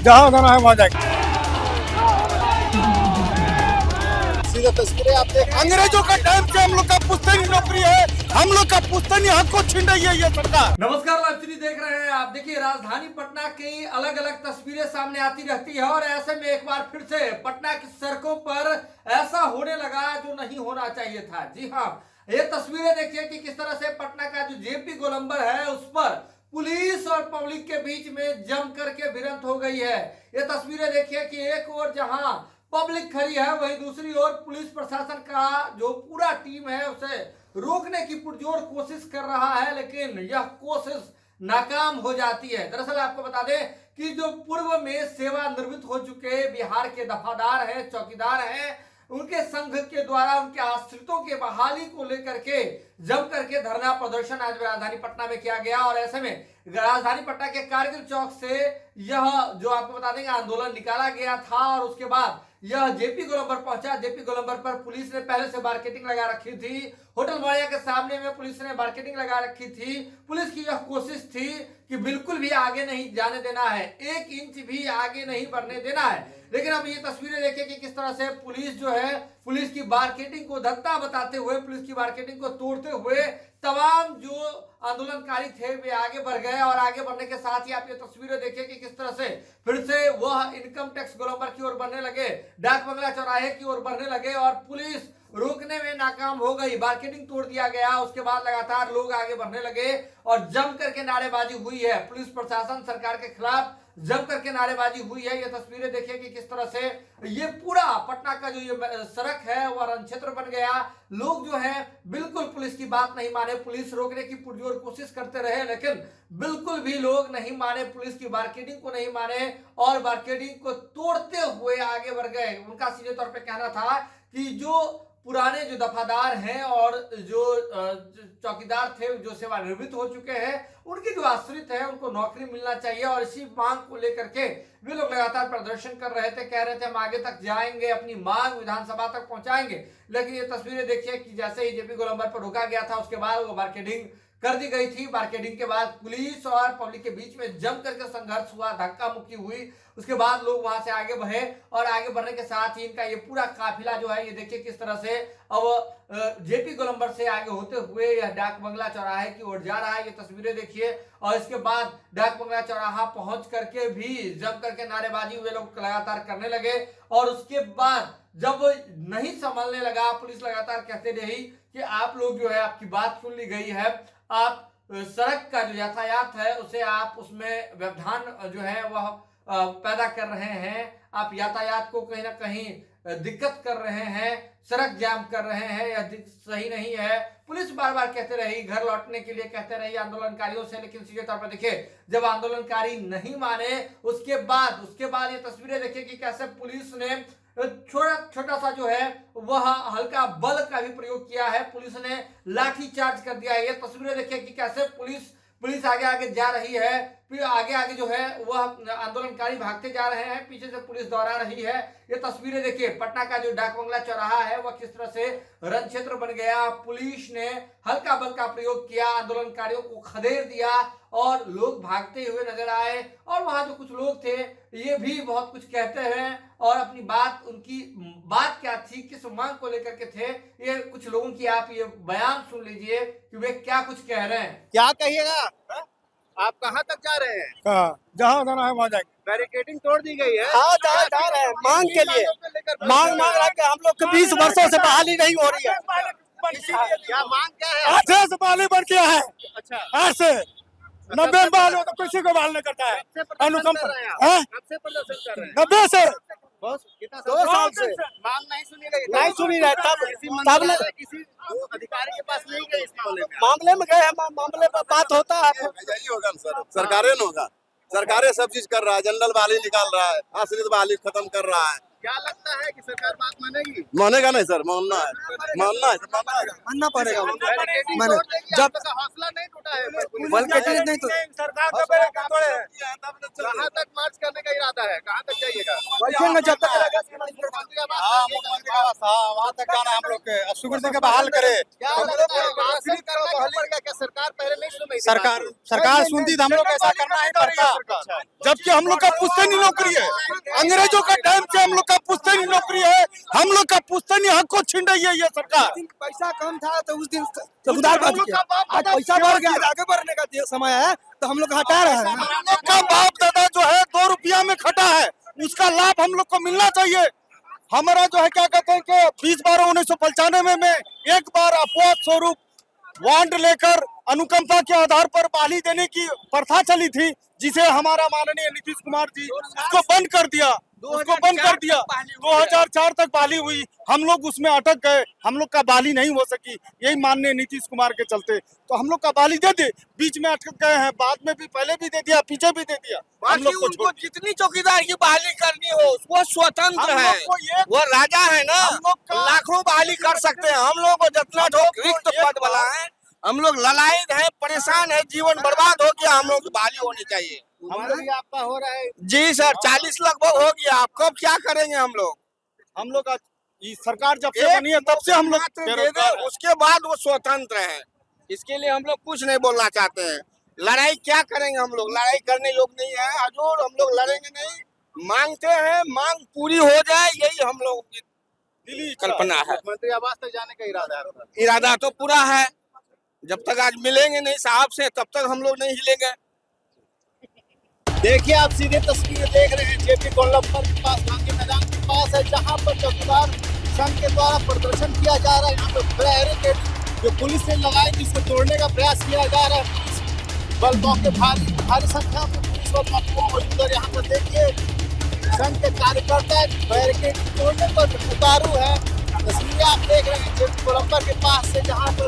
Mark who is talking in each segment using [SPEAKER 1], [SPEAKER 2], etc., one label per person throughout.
[SPEAKER 1] जहाँ जाना है वहाँ जाएंगे।
[SPEAKER 2] सीधा तस्वीरें आप देख
[SPEAKER 1] अंग्रेजों का टाइम से हम लोग का पुश्तैनी नौकरी है, हम लोग का पुश्तैनी हक को छीन रही है ये सरकार।
[SPEAKER 3] नमस्कार, लाइव सीरीज देख रहे हैं आप। देखिए, राजधानी पटना की अलग अलग तस्वीरें सामने आती रहती है और ऐसे में एक बार फिर से पटना की सड़कों पर ऐसा होने लगा जो नहीं होना चाहिए था। जी हाँ, ये तस्वीरें देखिए कि किस तरह से पटना का जो जेपी गोलंबर है उस पर पुलिस और पब्लिक के बीच में जम करके भिड़ंत हो गई है। ये तस्वीरें देखिए कि एक ओर जहां पब्लिक खड़ी है वहीं दूसरी ओर पुलिस प्रशासन का जो पूरा टीम है उसे रोकने की पुरजोर कोशिश कर रहा है, लेकिन यह कोशिश नाकाम हो जाती है। दरअसल आपको बता दें कि जो पूर्व में सेवानिवृत्त हो चुके बिहार के दफादार हैं, चौकीदार हैं, उनके संघ के द्वारा उनके आश्रितों के बहाली को लेकर के जम करके धरना प्रदर्शन आज राजधानी पटना में किया गया। और ऐसे में राजधानी पटना के कारगिल चौक से यह जो आपको बता देंगे आंदोलन निकाला गया था और उसके बाद यह जेपी गोलंबर पहुंचा। जेपी गोलंबर पर पुलिस ने पहले से मार्केटिंग लगा रखी थी। होटल मारिया के सामने में पुलिस ने मार्केटिंग लगा रखी थी। पुलिस की यह कोशिश थी कि बिल्कुल भी आगे नहीं जाने देना है, 1 इंच भी आगे नहीं बढ़ने देना है। लेकिन अब ये तस्वीरें देखिए कि किस तरह से पुलिस जो है, पुलिस की मार्केटिंग को धत्ता बताते हुए, पुलिस की मार्केटिंग को तोड़ते हुए तमाम जो आंदोलनकारी थे वे आगे बढ़ गए। और आगे बढ़ने के साथ ही आप ये तस्वीरें देखिए कि किस तरह से फिर से वह इनकम टैक्स गोलंबर की ओर बढ़ने लगे, डाक बंगला चौराहे की ओर बढ़ने लगे और पुलिस रोकने में नाकाम हो गई। मार्केटिंग तोड़ दिया गया। उसके बाद लगातार लोग आगे बढ़ने लगे और जम करके नारेबाजी हुई है। पुलिस प्रशासन सरकार के खिलाफ जम करके नारेबाजी हुई है। ये तस्वीरें देखिए कि किस तरह से ये पूरा पटना का जो ये सड़क है वह रण क्षेत्र बन गया। लोग जो है बिल्कुल पुलिस की बात नहीं माने, पुलिस रोकने की पुरजोर कोशिश करते रहे, लेकिन बिल्कुल भी लोग नहीं माने, पुलिस की मार्केटिंग को नहीं माने और मार्केटिंग को तोड़ते हुए आगे बढ़ गए। उनका सीधे तौर पर कहना था कि जो पुराने जो दफादार हैं और जो चौकीदार थे जो सेवानिवृत्त हो चुके हैं, उनके जो आश्रित है उनको नौकरी मिलना चाहिए। और इसी मांग को लेकर के वे लोग लगातार प्रदर्शन कर रहे थे, कह रहे थे हम आगे तक जाएंगे, अपनी मांग विधानसभा तक पहुंचाएंगे। लेकिन ये तस्वीरें देखिए कि जैसे ही जेपी गोलंबर पर रोका गया था उसके बाद वो मार्केटिंग कर दी गई थी। मार्केटिंग के बाद पुलिस और पब्लिक के बीच में जम करके संघर्ष हुआ, धक्का मुक्की हुई। उसके बाद लोग वहां से आगे बढ़े और आगे बढ़ने के साथ ही इनका ये पूरा काफिला जो है ये देखिए किस तरह से अब जेपी गोलंबर से आगे होते हुए यह डाक बंगला चौराहे की ओर जा रहा है। ये तस्वीरें देखिए और इसके बाद डाक बंगला चौराहा पहुंच करके भी जम करके नारेबाजी वे लोग लगातार करने लगे। और उसके बाद जब नहीं संभलने लगा, पुलिस लगातार कहते रही कि आप लोग जो है आपकी बात सुन ली गई है, आप सड़क का जो यातायात है उसे आप उसमें व्यवधान जो है वह पैदा कर रहे हैं, आप यातायात को कहीं ना कहीं दिक्कत कर रहे हैं, सड़क जाम कर रहे हैं, यह सही नहीं है। पुलिस बार बार कहते रही, घर लौटने के लिए कहते रही आंदोलनकारियों से, लेकिन सीधे तौर पर देखिए जब आंदोलनकारी नहीं माने उसके बाद ये तस्वीरें देखिए कि कैसे पुलिस ने छोटा सा जो है वह हल्का बल का भी प्रयोग किया है। पुलिस ने लाठी चार्ज कर दिया है। ये तस्वीरें देखिए कि कैसे पुलिस आगे आगे जा रही है, फिर आगे जो है वह आंदोलनकारी भागते जा रहे हैं, पीछे से पुलिस दौड़ा रही है। ये तस्वीरें देखिए पटना का जो डाक बंगला चौराहा है वह किस तरह से रण क्षेत्र बन गया। पुलिस ने हल्का बल का प्रयोग किया, आंदोलनकारियों को खदेड़ दिया और लोग भागते हुए नजर आए। और वहां जो कुछ लोग थे ये भी बहुत कुछ कहते हैं और अपनी बात, उनकी बात क्या थी, किस मांग को लेकर के थे, ये कुछ लोगों की आप ये बयान सुन लीजिए कि वे क्या कुछ कह रहे हैं।
[SPEAKER 2] क्या कहिएगा? आप कहाँ तक जा रहे हैं?
[SPEAKER 1] कहाँ जहाँ जाना है वहाँ जाएंगे।
[SPEAKER 2] बैरिकेडिंग तोड़ दी गई है।
[SPEAKER 4] हाँ जा रहे हैं मांग के लिए, मांग रहा कि हम लोग के 20 वर्षों से बहाली नहीं हो रही है।
[SPEAKER 2] क्या मांग क्या है?
[SPEAKER 1] ऐसे से बहाली बढ़ गया है,
[SPEAKER 2] अच्छा,
[SPEAKER 1] ऐसे 90 में बहाल हो तो किसी को बहाल नहीं करता है। अनुकंप
[SPEAKER 2] कब से प्रदर्शन कर रहे हैं?
[SPEAKER 1] 90 से
[SPEAKER 2] 2 साल से मांग नहीं सुनी गई।
[SPEAKER 4] नहीं सुनी रहे तब
[SPEAKER 2] किसी अधिकारी के पास नहीं गए इस मामले में।
[SPEAKER 4] मामले में गए, मामले पर बात होता है।
[SPEAKER 5] यही होगा ना सर, सरकारें न होगा, सरकारें सब चीज कर रहा है, जनरल बहाली निकाल रहा है, आश्रित बहाली खत्म कर रहा है।
[SPEAKER 2] क्या लगता है कि सरकार बात मानेगी?
[SPEAKER 5] मानेगा नहीं सर, मानना है
[SPEAKER 4] मानना पड़ेगा।
[SPEAKER 2] बैरिकेडिंग
[SPEAKER 4] मैंने
[SPEAKER 2] तोड़ देगी,
[SPEAKER 4] जब
[SPEAKER 2] आपका हौसला नहीं टूटा है?
[SPEAKER 4] बैरिकेडिंग नहीं तो
[SPEAKER 1] सरकार का बैरिकेड तोड़े हैं।
[SPEAKER 2] कहाँ तक मार्च करने का इरादा है? कहाँ तक जाइएगा?
[SPEAKER 4] बैठेंगे जब तक
[SPEAKER 2] मुख्यमंत्री आवास
[SPEAKER 5] वहाँ तक जाना हम लोग के सुगुर सिंह के बहाल करे।
[SPEAKER 2] क्या लगता है? क्या सरकार नहीं सुन रही?
[SPEAKER 1] सरकार सुनती तो हम लोग ऐसा करना ही पड़ता, जबकि हम लोग का पुश्तैनी नौकरी है। अंग्रेजों का टाइम से हम लोग का पुश्तैनी नौकरी है, हम लोग का पुश्तैनी हक को छीन रही है ये सरकार।
[SPEAKER 4] पैसा कम था तो उस दिन चौकीदार बच गया, आज पैसा बढ़ गया, आगे बढ़ने का समय है तो हम लोग हटा रहे हैं।
[SPEAKER 1] हम लोग का बाप दादा जो है 2 रुपया में खटा है, उसका लाभ हम लोग को मिलना चाहिए। हमारा जो है क्या कहते हैं कि 20/12/1995 में एक बार अपवाद स्वरूप वांड लेकर अनुकंपा के आधार पर बहाली देने की प्रथा चली थी, जिसे हमारा माननीय नीतीश कुमार जी उसको बंद कर दिया, 2004 तक बहाली हुई। हम लोग उसमें अटक गए, हम लोग का बहाली नहीं हो सकी, यही माननीय नीतीश कुमार के चलते। तो हम लोग का बहाली दे दे, बीच में अटक गए हैं, बाद में भी पहले भी दे दिया, पीछे भी दे दिया। हम लोग को
[SPEAKER 2] उनको जितनी चौकीदार की बहाली करनी हो वो स्वतंत्र है, वो राजा है ना, लाखों बहाली कर सकते हैं। हम लोग को जितना रिक्त पद वाला है, हम लोग ललायत है, परेशान है, जीवन बर्बाद हो गया, हम लोग की बहाली होनी चाहिए।
[SPEAKER 1] भी आपका हो रहा है
[SPEAKER 2] जी सर, 40 लगभग हो गया। आप कब क्या करेंगे? हम लोग
[SPEAKER 1] सरकार जब से बनी है तब से हम लोग बेरोजगार हैं।
[SPEAKER 2] उसके बाद वो स्वतंत्र है, इसके लिए हम लोग कुछ नहीं बोलना चाहते हैं। लड़ाई क्या करेंगे? हम लोग लड़ाई करने योग्य नहीं है हजूर, हम लोग लड़ेंगे नहीं। मांगते हैं, मांग पूरी हो जाए, यही हम लोग की दिली कल्पना है।
[SPEAKER 5] मंत्री आवास तक जाने का इरादा है?
[SPEAKER 2] इरादा तो पूरा है, जब तक आज मिलेंगे नहीं साहब से तब तक हम लोग नहीं हिलेंगे।
[SPEAKER 1] देखिए आप सीधे तस्वीरें देख रहे हैं जेपी गोलंबर के पास, गांधी मैदान के पास है, जहां पर चौकीदार संघ के द्वारा प्रदर्शन किया जा रहा है। यहाँ पर बैरिकेड जो पुलिस ने लगाए जिसको तोड़ने का प्रयास किया जा रहा है। पुलिस बल के भारी संख्या में पुलिस बल मौजूद है। यहाँ पर देखिए संघ के कार्यकर्ता बैरिकेड तोड़ने पर उतारू है। तस्वीरें आप देख रहे हैं जेपी गोलंबर के पास से, जहाँ पर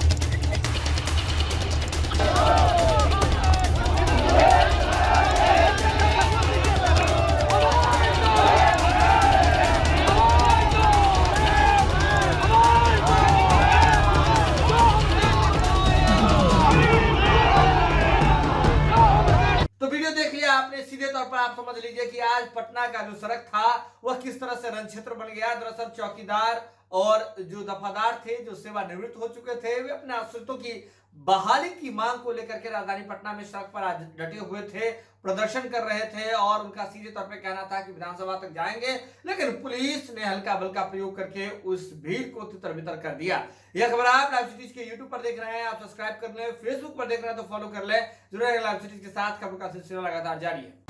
[SPEAKER 3] तो वीडियो देख लिया आपने, सीधे तौर पर आप समझ लीजिए कि आज पटना का जो सड़क था वह किस तरह से रण क्षेत्र बन गया। दरअसल चौकीदार और जो दफादार थे, जो सेवानिवृत्त हो चुके थे, वे अपने आश्रितों की बहाली की मांग को लेकर के राजधानी पटना में सड़क पर आज डटे हुए थे, प्रदर्शन कर रहे थे और उनका सीधे तौर पर कहना था कि विधानसभा तक जाएंगे, लेकिन पुलिस ने हल्का बल का प्रयोग करके उस भीड़ को तितर बितर कर दिया। यह खबर आप लाइव सिटीज के यूट्यूब पर देख रहे हैं, आप सब्सक्राइब कर लें, फेसबुक पर देख रहे हैं तो फॉलो कर लें। जुड़े रहें लाइव सिटीज के साथ, खबरों का सिलसिला लगातार जारी है।